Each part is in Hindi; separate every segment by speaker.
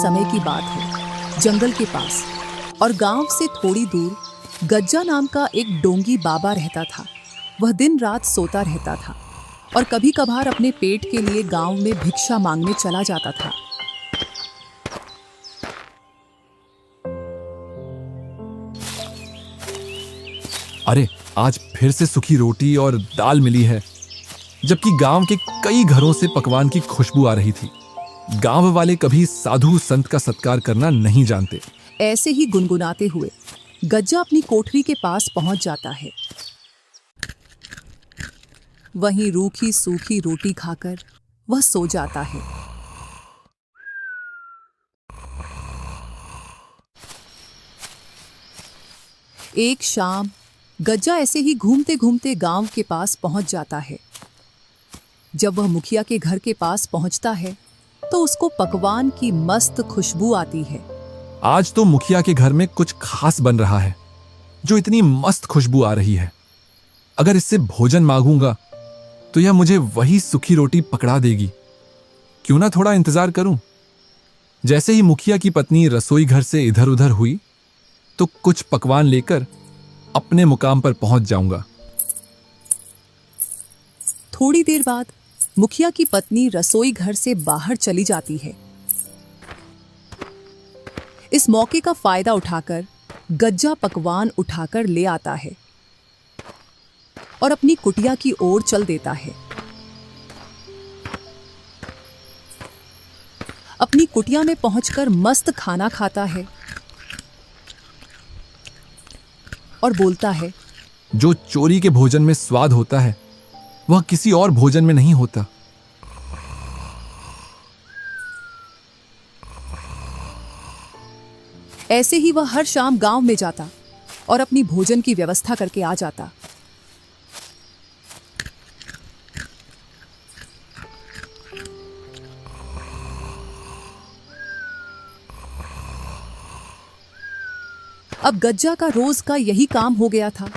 Speaker 1: समय की बात है, जंगल के पास और गांव से थोड़ी दूर गज्जा नाम का एक डोंगी बाबा रहता था। वह दिन रात सोता रहता था और कभी कभार अपने पेट के लिए गांव में भिक्षा मांगने चला जाता था।
Speaker 2: अरे, आज फिर से सूखी रोटी और दाल मिली है, जबकि गांव के कई घरों से पकवान की खुशबू आ रही थी। गांव वाले कभी साधु संत का सत्कार करना नहीं जानते।
Speaker 1: ऐसे ही गुनगुनाते हुए गज्जा अपनी कोठरी के पास पहुंच जाता है। वहीं रूखी सूखी रोटी खाकर वह सो जाता है। एक शाम गज्जा ऐसे ही घूमते घूमते गांव के पास पहुंच जाता है। जब वह मुखिया के घर के पास पहुंचता है तो उसको पकवान की मस्त खुशबू आती है।
Speaker 2: आज तो मुखिया के घर में कुछ खास बन रहा है, जो इतनी मस्त खुशबू आ रही है। अगर इससे भोजन मांगूंगा तो यह मुझे वही सूखी रोटी पकड़ा देगी। क्यों ना थोड़ा इंतजार करूं। जैसे ही मुखिया की पत्नी रसोई घर से इधर उधर हुई तो कुछ पकवान लेकर अपने मुकाम पर पहुंच जाऊंगा।
Speaker 1: थोड़ी देर बाद मुखिया की पत्नी रसोई घर से बाहर चली जाती है। इस मौके का फायदा उठाकर गज्जा पकवान उठाकर ले आता है और अपनी कुटिया की ओर चल देता है। अपनी कुटिया में पहुंचकर मस्त खाना खाता है और बोलता है,
Speaker 2: जो चोरी के भोजन में स्वाद होता है वह किसी और भोजन में नहीं होता।
Speaker 1: ऐसे ही वह हर शाम गांव में जाता और अपनी भोजन की व्यवस्था करके आ जाता। अब गज्जा का रोज का यही काम हो गया था।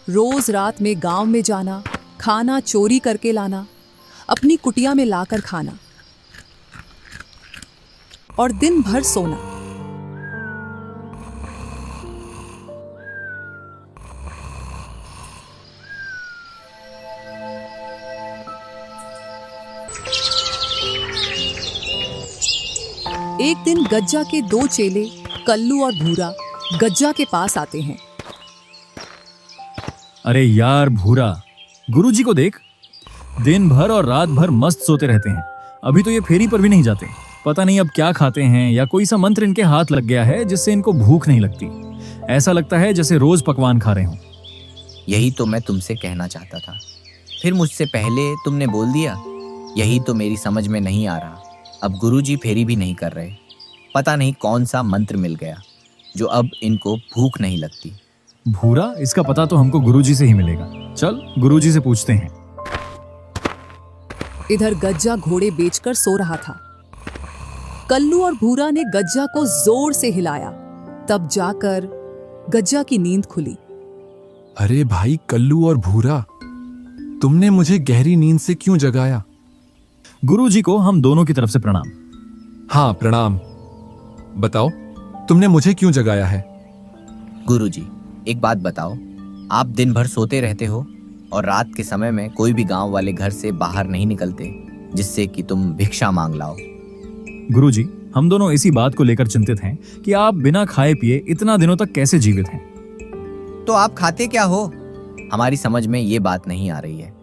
Speaker 1: रोज रात में गांव में जाना, खाना चोरी करके लाना, अपनी कुटिया में लाकर खाना और दिन भर सोना। एक दिन गज्जा के दो चेले कल्लू और भूरा गज्जा के पास आते हैं।
Speaker 3: अरे यार भूरा, गुरुजी को देख, दिन भर और रात भर मस्त सोते रहते हैं। अभी तो ये फेरी पर भी नहीं जाते। पता नहीं अब क्या खाते हैं, या कोई सा मंत्र इनके हाथ लग गया है जिससे इनको भूख नहीं लगती। ऐसा लगता है जैसे रोज पकवान खा रहे हों।
Speaker 4: यही तो मैं तुमसे कहना चाहता था, फिर मुझसे पहले तुमने बोल दिया। यही तो मेरी समझ में नहीं आ रहा। अब गुरुजी फेरी भी नहीं कर रहे। पता नहीं कौन सा मंत्र मिल गया जो अब इनको भूख नहीं लगती।
Speaker 3: भूरा, इसका पता तो हमको गुरुजी से ही मिलेगा। चल गुरुजी से पूछते हैं।
Speaker 1: इधर गज्जा घोड़े बेचकर सो रहा था। कल्लू और भूरा ने गज्जा को जोर से हिलाया, तब जाकर गज्जा की नींद खुली।
Speaker 2: अरे भाई कल्लू और भूरा, तुमने मुझे गहरी नींद से क्यों जगाया?
Speaker 3: गुरुजी को हम दोनों की तरफ से प्रणाम।
Speaker 2: हाँ प्रणाम। बताओ, तुमने मुझे क्यों जगाया है?
Speaker 4: गुरुजी, एक बात बताओ, आप दिन भर सोते रहते हो और रात के समय में कोई भी गांव वाले घर से बाहर नहीं निकलते जिससे कि तुम भिक्षा मांग लाओ।
Speaker 3: गुरुजी, हम दोनों इसी बात को लेकर चिंतित हैं कि आप बिना खाए पिए इतना दिनों तक कैसे जीवित हैं।
Speaker 4: तो आप खाते क्या हो? हमारी समझ में ये बात नहीं आ रही है।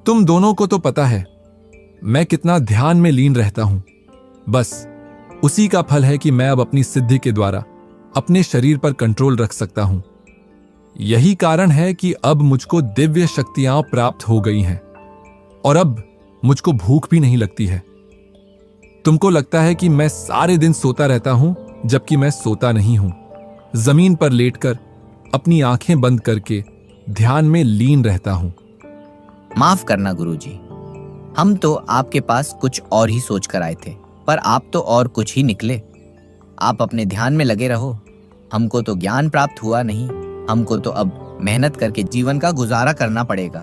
Speaker 2: तुम दोनों को तो पता है मैं कितना ध्यान में लीन रहता हूं। बस उसी का फल है कि मैं अब अपनी सिद्धि के द्वारा अपने शरीर पर कंट्रोल रख सकता हूं। यही कारण है कि अब मुझको दिव्य शक्तियां प्राप्त हो गई हैं और अब मुझको भूख भी नहीं लगती है। तुमको लगता है कि मैं सारे दिन सोता रहता हूं, जबकि मैं सोता नहीं हूं। जमीन पर लेटकर अपनी आंखें बंद करके ध्यान में लीन रहता हूं।
Speaker 4: माफ करना गुरुजी, हम तो आपके पास कुछ और ही सोच कर आए थे, पर आप तो और कुछ ही निकले। आप अपने ध्यान में लगे रहो। हमको तो ज्ञान प्राप्त हुआ नहीं, हमको तो अब मेहनत करके जीवन का गुजारा करना पड़ेगा।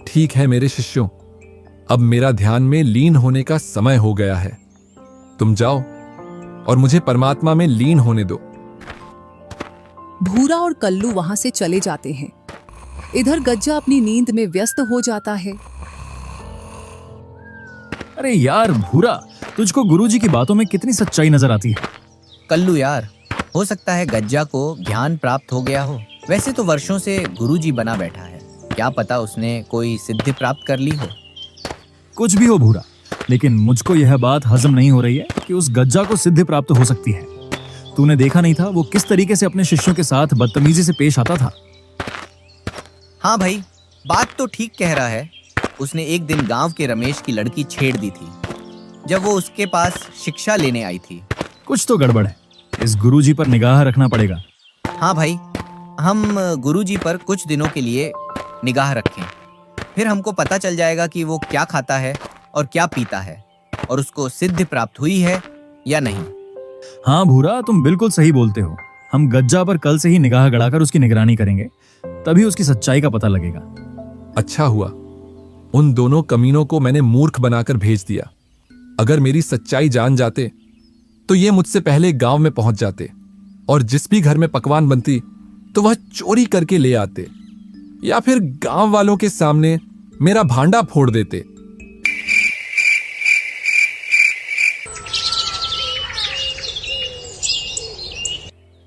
Speaker 2: ठीक है मेरे शिष्यों, अब मेरा ध्यान में लीन होने का समय हो गया है। तुम जाओ और मुझे परमात्मा में लीन होने दो।
Speaker 1: भूरा और कल्लू वहां से चले जाते हैं। इधर गज्जा अपनी नींद में व्यस्त हो जाता है।
Speaker 3: अरे यार भूरा, तुझको गुरुजी की बातों में कितनी सच्चाई नजर आती है।
Speaker 4: कल्लू यार, हो सकता है गज्जा को ज्ञान प्राप्त हो गया हो। वैसे तो वर्षों से गुरुजी बना बैठा है, क्या पता उसने कोई सिद्धि प्राप्त कर ली हो।
Speaker 3: कुछ भी हो भूरा, लेकिन मुझको यह बात हजम नहीं हो रही है कि उस गज्जा को सिद्धि प्राप्त हो सकती है। तूने देखा नहीं था वो किस तरीके से अपने शिष्यों के साथ बदतमीजी से पेश आता था।
Speaker 4: हाँ भाई, बात तो ठीक कह रहा है। उसने एक दिन गांव के रमेश की लड़की छेड़ दी थी जब वो उसके पास शिक्षा लेने आई थी।
Speaker 3: कुछ तो गड़बड़ है, इस गुरुजी पर निगाह रखना पड़ेगा।
Speaker 4: हाँ भाई, हम गुरुजी पर कुछ दिनों के लिए निगाह रखें, फिर हमको पता चल जाएगा कि वो क्या खाता है और क्या पीता है और उसको सिद्धि प्राप्त हुई है या नहीं।
Speaker 3: हाँ भूरा, तुम बिल्कुल सही बोलते हो। हम गज्जा पर कल से ही निगाह गड़ाकर उसकी निगरानी करेंगे, तभी उसकी सच्चाई का पता लगेगा।
Speaker 2: अच्छा हुआ उन दोनों कमीनों को मैंने मूर्ख बनाकर भेज दिया। अगर मेरी सच्चाई जान जाते तो ये मुझसे पहले गांव में पहुंच जाते और जिस भी घर में पकवान बनती तो वह चोरी करके ले आते या फिर गांव वालों के सामने मेरा भांडा फोड़ देते।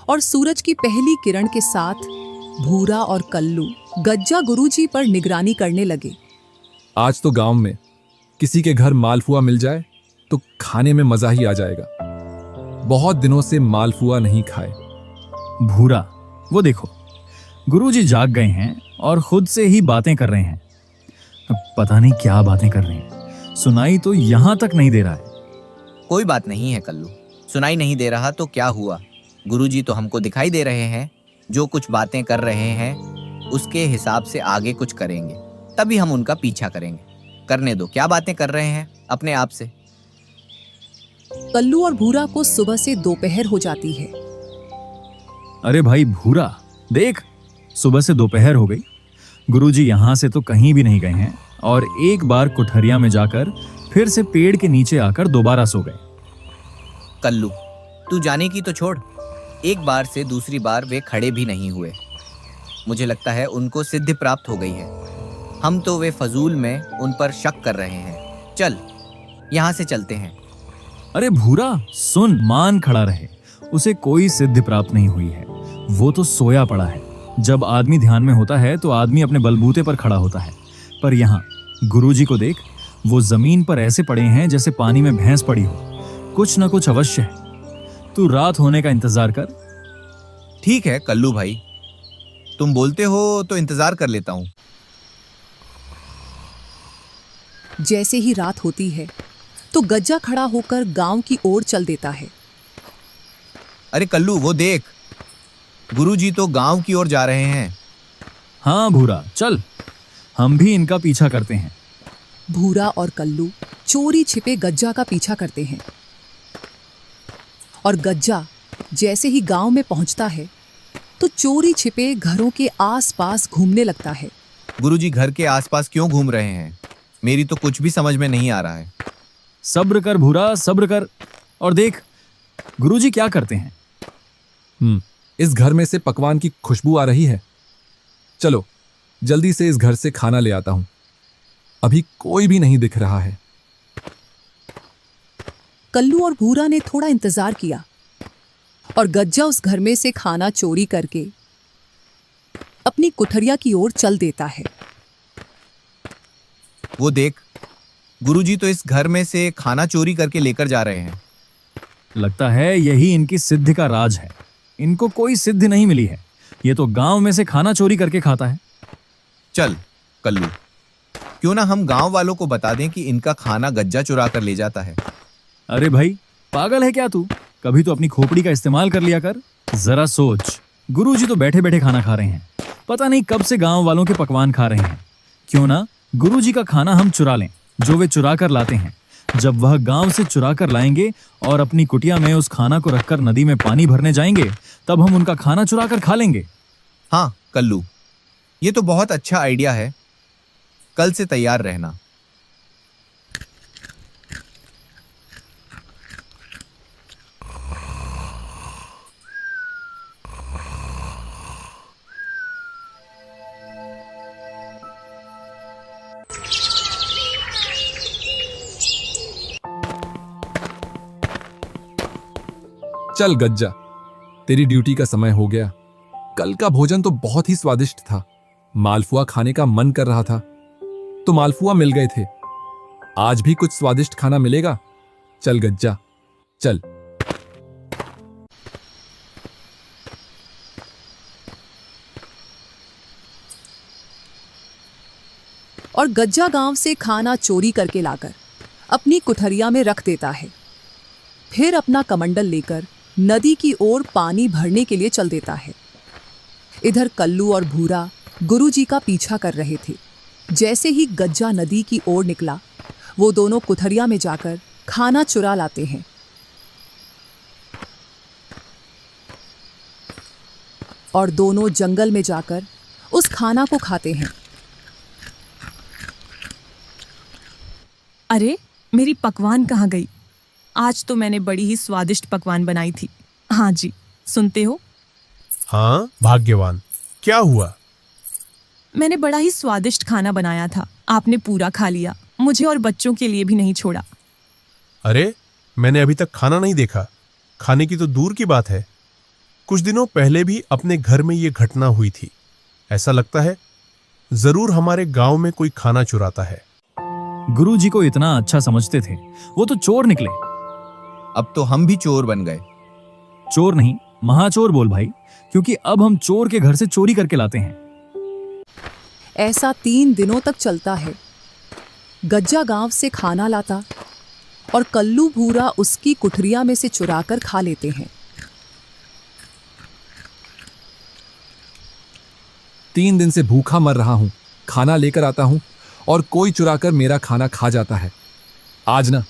Speaker 1: और सूरज की पहली किरण के साथ भूरा और कल्लू गज्जा गुरुजी पर निगरानी करने लगे।
Speaker 2: आज तो गांव में किसी के घर मालपुआ मिल जाए तो खाने में मजा ही आ जाएगा। बहुत दिनों से मालपुआ नहीं खाए।
Speaker 3: भूरा, वो देखो, गुरुजी जाग गए हैं और खुद से ही बातें कर रहे हैं। अब पता नहीं क्या बातें कर रहे हैं, सुनाई तो यहां तक नहीं दे रहा है।
Speaker 4: कोई बात नहीं है कल्लू, सुनाई नहीं दे रहा तो क्या हुआ, गुरुजी तो हमको दिखाई दे रहे हैं। जो कुछ बातें कर रहे हैं उसके हिसाब से आगे कुछ करेंगे, तभी हम उनका पीछा करेंगे। करने दो, क्या बातें कर रहे हैं अपने आप से।
Speaker 1: कल्लू और भूरा को सुबह से दोपहर हो जाती है।
Speaker 3: अरे भाई भूरा, देख, सुबह से दोपहर हो गई। गुरुजी यहां से तो कहीं भी नहीं गए हैं और एक बार कुठरिया में जाकर फिर से पेड़ के नीचे आकर दोबारा सो गए।
Speaker 4: कल्लू, तू जाने की तो छोड़, एक बार से दूसरी बार वे खड़े भी नहीं हुए। मुझे लगता है उनको सिद्धि प्राप्त हो गई है। हम तो वे फजूल में उन पर शक कर रहे हैं। चल, यहाँ से चलते हैं।
Speaker 3: अरे भूरा सुन, मान खड़ा रहे, उसे कोई सिद्धि प्राप्त नहीं हुई है। वो तो सोया पड़ा है। जब आदमी ध्यान में होता है तो आदमी अपने बलबूते पर खड़ा होता है, पर यहाँ गुरुजी को देख, वो जमीन पर ऐसे पड़े हैं जैसे पानी में भैंस पड़ी हो। कुछ न कुछ अवश्य है। तू रात होने का इंतजार कर।
Speaker 4: ठीक है कल्लू भाई, तुम बोलते हो तो इंतजार कर लेता हूँ।
Speaker 1: जैसे ही रात होती है तो गज्जा खड़ा होकर गांव की ओर चल देता है।
Speaker 4: अरे कल्लू, वो देख, गुरुजी तो गांव की ओर जा रहे हैं।
Speaker 3: हाँ भूरा, चल, हम भी इनका पीछा करते हैं।
Speaker 1: भूरा और कल्लू चोरी छिपे गज्जा का पीछा करते हैं और गज्जा जैसे ही गांव में पहुंचता है तो चोरी छिपे घरों के आसपास घूमने लगता है।
Speaker 4: गुरुजी घर के आसपास क्यों घूम रहे हैं, मेरी तो कुछ भी समझ में नहीं आ रहा है।
Speaker 3: सब्र कर भूरा, सब्र कर, और देख गुरुजी क्या करते हैं।
Speaker 2: इस घर में से पकवान की खुशबू आ रही है। चलो जल्दी से इस घर से खाना ले आता हूं। अभी कोई भी नहीं दिख रहा है।
Speaker 1: कल्लू और भूरा ने थोड़ा इंतजार किया और गज्जा उस घर में से खाना चोरी करके अपनी कुठरिया की ओर चल देता है।
Speaker 4: वो देख, गुरुजी तो इस घर में से खाना चोरी करके लेकर जा रहे हैं।
Speaker 3: लगता है यही इनकी सिद्धि का राज है। इनको कोई सिद्धि नहीं मिली है, ये तो गांव में से खाना चोरी करके खाता है।
Speaker 4: चल कल्लू, क्यों ना हम गांव वालों को बता दें कि इनका खाना गज्जा चुरा कर ले जाता है।
Speaker 3: अरे भाई, पागल है क्या तू? कभी तो अपनी खोपड़ी का इस्तेमाल कर लिया कर। जरा सोच, गुरुजी तो बैठे बैठे खाना खा रहे हैं, पता नहीं कब से गांव वालों के पकवान खा रहे हैं। क्यों ना गुरुजी का खाना हम चुरा लें, जो वे चुरा कर लाते हैं। जब वह गांव से चुरा कर लाएंगे और अपनी कुटिया में उस खाना को रखकर नदी में पानी भरने जाएंगे, तब हम उनका खाना चुरा कर खा लेंगे।
Speaker 4: हाँ कल्लू, ये तो बहुत अच्छा आइडिया है। कल से तैयार रहना।
Speaker 2: चल गज्जा, तेरी ड्यूटी का समय हो गया। कल का भोजन तो बहुत ही स्वादिष्ट था। मालपुआ खाने का मन कर रहा था तो मालपुआ मिल गए थे। आज भी कुछ स्वादिष्ट खाना मिलेगा। चल गज्जा, चल।
Speaker 1: और गज्जा गांव से खाना चोरी करके लाकर अपनी कुठरिया में रख देता है। फिर अपना कमंडल लेकर नदी की ओर पानी भरने के लिए चल देता है। इधर कल्लू और भूरा गुरुजी का पीछा कर रहे थे। जैसे ही गज्जा नदी की ओर निकला, वो दोनों कुठरिया में जाकर खाना चुरा लाते हैं। और दोनों जंगल में जाकर उस खाना को खाते हैं।
Speaker 5: अरे, मेरी पकवान कहाँ गई? आज तो मैंने बड़ी ही स्वादिष्ट पकवान बनाई थी। हाँ जी, सुनते हो?
Speaker 6: हाँ, भाग्यवान, क्या हुआ?
Speaker 5: मैंने बड़ा ही स्वादिष्ट खाना बनाया था। आपने पूरा खा लिया, मुझे और बच्चों के लिए भी नहीं छोड़ा।
Speaker 6: अरे, मैंने अभी तक खाना नहीं देखा। खाने की तो दूर की बात है। कुछ दिनों पहले भी अपने घर में ये घटना हुई थी। ऐसा लगता है जरूर हमारे गांव में कोई खाना चुराता है।
Speaker 3: गुरुजी को इतना अच्छा समझते थे, वो तो चोर निकले।
Speaker 4: अब तो हम भी चोर बन गए।
Speaker 3: चोर नहीं, महाचोर बोल भाई, क्योंकि अब हम चोर के घर से चोरी करके लाते हैं।
Speaker 1: ऐसा 3 दिनों तक चलता है। गज्जा गांव से खाना लाता और कल्लू भूरा उसकी कुठरिया में से चुराकर खा लेते हैं।
Speaker 2: 3 दिन से भूखा मर रहा हूं। खाना लेकर आता हूं और कोई चुराकर मेरा खाना खा जाता है। आज ना,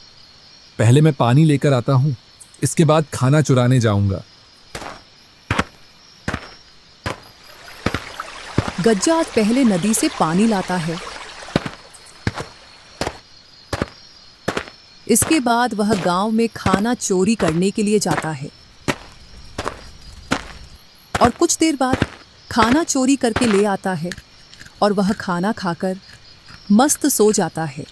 Speaker 2: पहले मैं पानी लेकर आता हूं, इसके बाद खाना चुराने जाऊंगा।
Speaker 1: गज्जा आज पहले नदी से पानी लाता है। इसके बाद वह गांव में खाना चोरी करने के लिए जाता है। और कुछ देर बाद खाना चोरी करके ले आता है और वह खाना खाकर मस्त सो जाता है।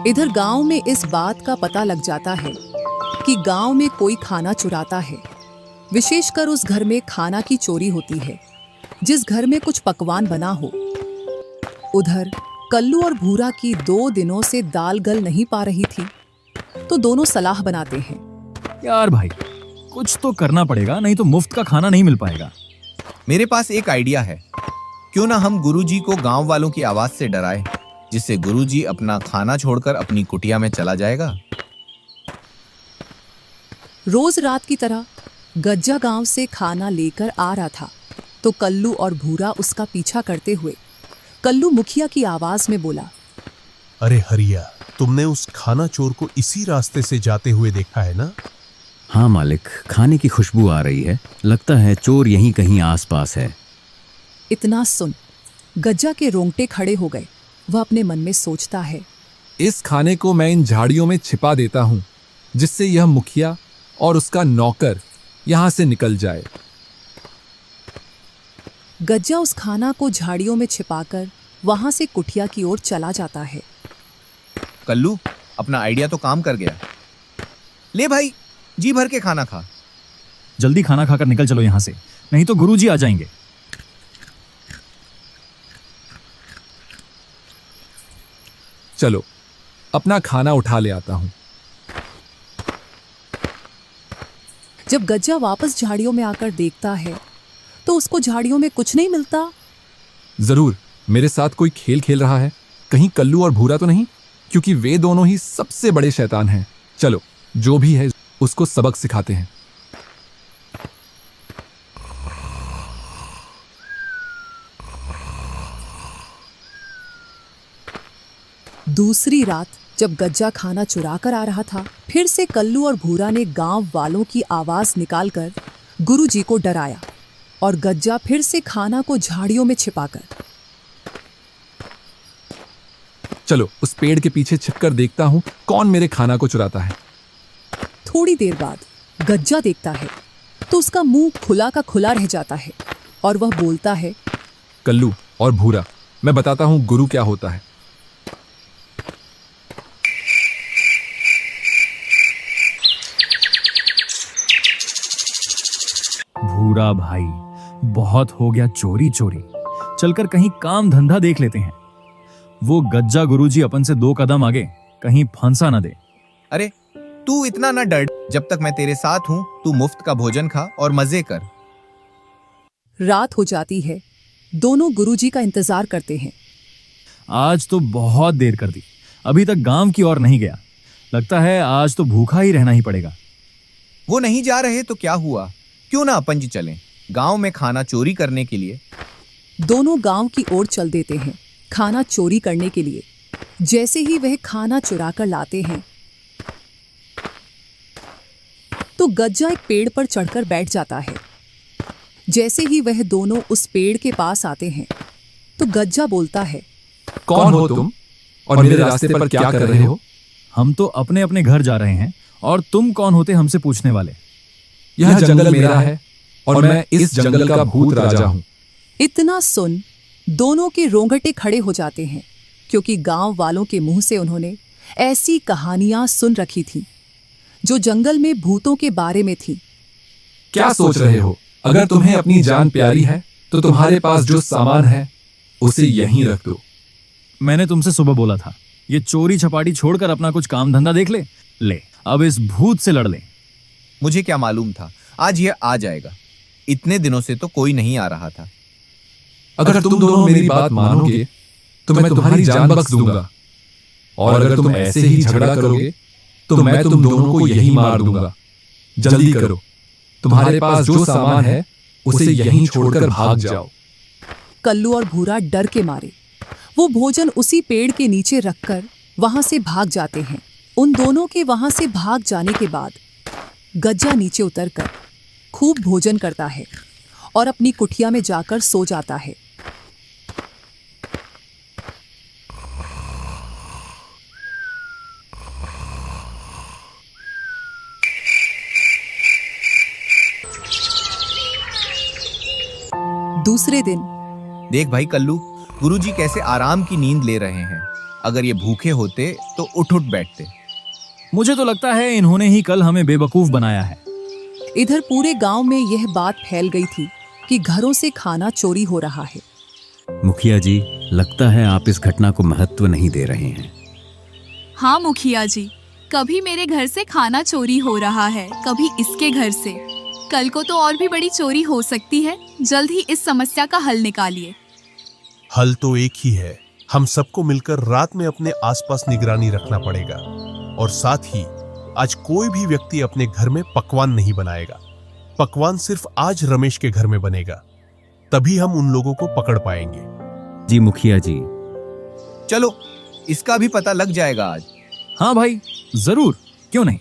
Speaker 1: इधर गांव में इस बात का पता लग जाता है कि गांव में कोई खाना चुराता है। विशेषकर उस घर में खाना की चोरी होती है जिस घर में कुछ पकवान बना हो। उधर कल्लू और भूरा की 2 दिनों से दाल गल नहीं पा रही थी, तो दोनों सलाह बनाते हैं।
Speaker 3: यार भाई, कुछ तो करना पड़ेगा, नहीं तो मुफ्त का खाना नहीं मिल पाएगा।
Speaker 4: मेरे पास एक आइडिया है। क्यों ना हम गुरुजी को गांव वालों की आवाज से डराएं, जिससे गुरुजी अपना खाना छोड़कर अपनी कुटिया में चला जाएगा।
Speaker 1: रोज रात की तरह गज्जा गांव से खाना लेकर आ रहा था, तो कल्लू और भूरा उसका पीछा करते हुए कल्लू मुखिया की आवाज में बोला,
Speaker 6: अरे हरिया, तुमने उस खाना चोर को इसी रास्ते से जाते हुए देखा है ना?
Speaker 7: हाँ मालिक, खाने की खुशबू आ रही है। लगता है चोर यहीं कहीं आसपास है।
Speaker 1: इतना सुन गज्जा के रोंगटे खड़े हो गए। वह अपने मन में सोचता है,
Speaker 2: इस खाने को मैं इन झाड़ियों में छिपा देता हूं, जिससे यह मुखिया और उसका नौकर यहां से निकल जाए।
Speaker 1: गज्जा उस खाना को झाड़ियों में छिपाकर वहां से कुटिया की ओर चला जाता है।
Speaker 4: कल्लू, अपना आइडिया तो काम कर गया। ले भाई, जी भर के खाना खा।
Speaker 3: जल्दी खाना खाकर निकल चलो यहाँ से, नहीं तो गुरुजी आ जाएंगे।
Speaker 2: चलो, अपना खाना उठा ले आता हूं।
Speaker 1: जब गज्जा वापस झाड़ियों में आकर देखता है तो उसको झाड़ियों में कुछ नहीं मिलता।
Speaker 2: जरूर मेरे साथ कोई खेल खेल रहा है। कहीं कल्लू और भूरा तो नहीं, क्योंकि वे दोनों ही सबसे बड़े शैतान हैं। चलो, जो भी है उसको सबक सिखाते हैं।
Speaker 1: दूसरी रात जब गज्जा खाना चुरा कर आ रहा था, फिर से कल्लू और भूरा ने गांव वालों की आवाज निकालकर गुरुजी को डराया और गज्जा फिर से खाना को झाड़ियों में छिपाकर।
Speaker 2: चलो, उस पेड़ के पीछे छिपकर देखता हूं कौन मेरे खाना को चुराता है।
Speaker 1: थोड़ी देर बाद गज्जा देखता है तो उसका मुंह खुला का खुला रह जाता है और वह बोलता है,
Speaker 2: कल्लू और भूरा, मैं बताता हूं गुरु क्या होता है।
Speaker 3: भूरा भाई, बहुत हो गया चोरी चोरी। चलकर कहीं काम धंधा देख लेते हैं। वो गज्जा गुरुजी अपन से 2 कदम आगे, कहीं फंसा ना दे।
Speaker 4: अरे तू इतना ना डर, जब तक मैं तेरे साथ हूं तू मुफ्त का भोजन खा और मजे कर।
Speaker 1: रात हो जाती है। दोनों गुरुजी का इंतजार करते हैं।
Speaker 3: आज तो बहुत देर कर दी, अभी तक गांव की ओर नहीं गया। लगता है आज तो भूखा ही रहना ही पड़ेगा।
Speaker 4: वो नहीं जा रहे तो क्या हुआ, क्यों ना अपन जी चलें गांव में खाना चोरी करने के लिए।
Speaker 1: दोनों गांव की ओर चल देते हैं खाना चोरी करने के लिए। जैसे ही वह खाना चुरा कर लाते हैं तो गज्जा एक पेड़ पर चढ़कर बैठ जाता है। जैसे ही वह दोनों उस पेड़ के पास आते हैं तो गज्जा बोलता है,
Speaker 2: कौन हो तुम और मेरे रास्ते पर क्या कर रहे हो?
Speaker 3: हम तो अपने अपने घर जा रहे हैं, और तुम कौन होते हमसे पूछने वाले?
Speaker 2: यह जंगल मेरा है और मैं इस जंगल का भूत राजा हूं।
Speaker 1: इतना सुन दोनों के रोंगटे खड़े हो जाते हैं, क्योंकि गांव वालों के मुंह से उन्होंने ऐसी कहानियां सुन रखी थी जो जंगल में भूतों के बारे में थी।
Speaker 2: क्या सोच रहे हो? अगर तुम्हें अपनी जान प्यारी है तो तुम्हारे पास जो सामान है उसे यहीं रख दो।
Speaker 3: मैंने तुमसे सुबह बोला था, ये चोरी छपाटी छोड़कर अपना कुछ काम धंधा देख ले। ले, अब इस भूत से लड़ ले।
Speaker 4: मुझे क्या मालूम था आज ये आ जाएगा। इतने दिनों से तो कोई नहीं आ रहा था।
Speaker 2: अगर तुम दोनों मेरी बात मानोगे तो मैं तुम्हारी जान बख्श दूंगा, और अगर तुम ऐसे ही झगड़ा करोगे तो मैं तुम दोनों को यहीं मार दूंगा। जल्दी करो, तुम्हारे पास जो सामान है उसे यहीं छोड़कर भाग जाओ।
Speaker 1: कल्लू और भूरा डर के मारे वो भोजन उसी पेड़ के नीचे रखकर वहां से भाग जाते हैं। उन दोनों के वहां से भाग जाने के बाद गज्जा नीचे उतरकर खूब भोजन करता है और अपनी कुटिया में जाकर सो जाता है। दूसरे दिन
Speaker 4: देख भाई कल्लू, गुरुजी कैसे आराम की नींद ले रहे हैं। अगर ये भूखे होते तो उठ उठ बैठते।
Speaker 3: मुझे तो लगता है इन्होंने ही कल हमें बेवकूफ बनाया है।
Speaker 1: इधर पूरे गांव में यह बात फैल गई थी कि घरों से खाना चोरी हो रहा है।
Speaker 7: मुखिया जी, लगता है आप इस घटना को महत्व नहीं दे रहे हैं।
Speaker 8: हाँ मुखिया जी, कभी मेरे घर से खाना चोरी हो रहा है, कभी इसके घर से। कल को तो और भी बड़ी चोरी हो सकती है। जल्द ही इस समस्या का हल निकालिए।
Speaker 6: हल तो एक ही है, हम सबको मिलकर रात में अपने आसपास निगरानी रखना पड़ेगा, और साथ ही आज कोई भी व्यक्ति अपने घर में पकवान नहीं बनाएगा। पकवान सिर्फ आज रमेश के घर में बनेगा, तभी हम उन लोगों को पकड़ पाएंगे।
Speaker 7: जी मुखिया जी।
Speaker 4: चलो, इसका भी पता लग जाएगा आज।
Speaker 3: हाँ भाई, जरूर, क्यों नहीं।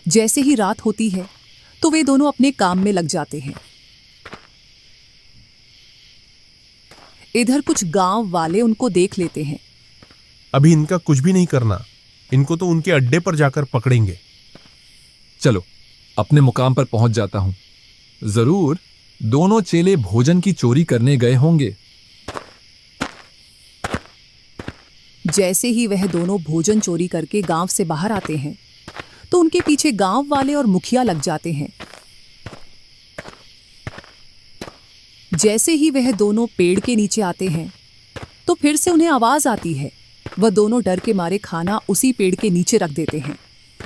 Speaker 1: जैसे ही रात होती है तो वे दोनों अपने काम में लग जाते हैं। इधर कुछ गांव वाले उनको देख लेते हैं।
Speaker 6: अभी इनका कुछ भी नहीं करना, इनको तो उनके अड्डे पर जाकर पकड़ेंगे।
Speaker 2: चलो, अपने मुकाम पर पहुंच जाता हूं। जरूर दोनों चेले भोजन की चोरी करने गए होंगे।
Speaker 1: जैसे ही वह दोनों भोजन चोरी करके गांव से बाहर आते हैं तो उनके पीछे गांव वाले और मुखिया लग जाते हैं। जैसे ही वह दोनों पेड़ के नीचे आते हैं तो फिर से उन्हें आवाज आती है। वह दोनों डर के मारे खाना उसी पेड़ के नीचे रख देते हैं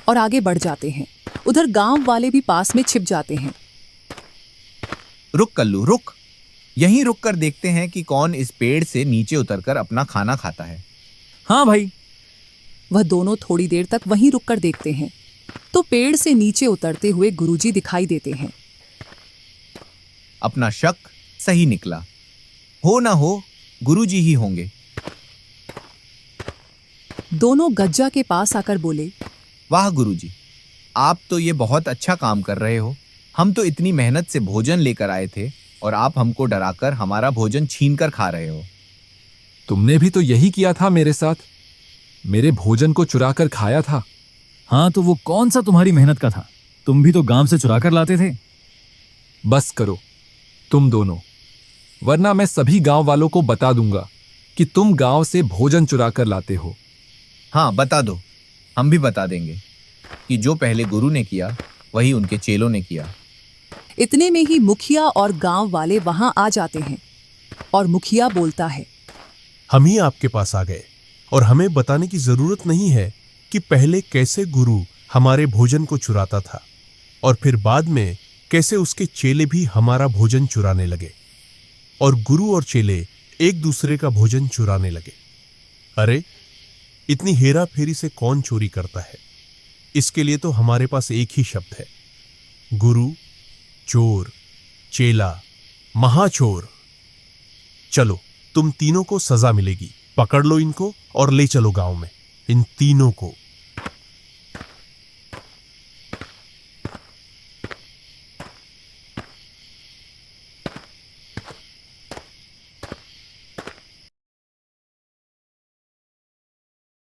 Speaker 1: और आगे बढ़ जाते हैं। उधर गांव वाले भी पास में छिप जाते हैं।
Speaker 4: रुक कल्लू, रुक। यहीं रुक कर देखते हैं कि कौन इस पेड़ से नीचे उतरकर अपना खाना खाता है।
Speaker 3: हाँ भाई।
Speaker 1: वह दोनों थोड़ी देर तक वहीं रुककर देखते हैं तो पेड़ से नीचे उतरते हुए गुरुजी दिखाई देते हैं।
Speaker 4: अपना शक सही निकला। हो ना हो, गुरुजी ही होंगे।
Speaker 1: दोनों गज्जा के पास आकर बोले,
Speaker 4: वाह गुरुजी, आप तो ये बहुत अच्छा काम कर रहे हो। हम तो इतनी मेहनत से भोजन लेकर आए थे और आप हमको डराकर हमारा भोजन छीन कर खा रहे हो।
Speaker 2: तुमने भी तो यही किया था मेरे साथ, मेरे भोजन को चुरा कर खाया था।
Speaker 3: हाँ, तो वो कौन सा तुम्हारी मेहनत का था? तुम भी तो गांव से चुरा कर लाते थे।
Speaker 2: बस करो तुम दोनों, वरना मैं सभी गांव वालों को बता दूंगा कि तुम गांव से भोजन चुरा कर लाते हो।
Speaker 4: हाँ, बता दो, हम भी बता देंगे कि जो पहले गुरु ने किया वही उनके चेलों ने किया।
Speaker 1: इतने में ही मुखिया और गांव वाले वहां आ जाते हैं और मुखिया बोलता है,
Speaker 6: हम ही आपके पास आ गए और हमें बताने की जरूरत नहीं है कि पहले कैसे गुरु हमारे भोजन को चुराता था और फिर बाद में कैसे उसके चेले भी हमारा भोजन चुराने लगे और गुरु और चेले एक दूसरे का भोजन चुराने लगे। अरे इतनी हेरा फेरी से कौन चोरी करता है? इसके लिए तो हमारे पास एक ही शब्द है, गुरु, चोर, चेला, महाचोर। चलो, तुम तीनों को सजा मिलेगी। पकड़ लो इनको और ले चलो गांव में, इन तीनों को।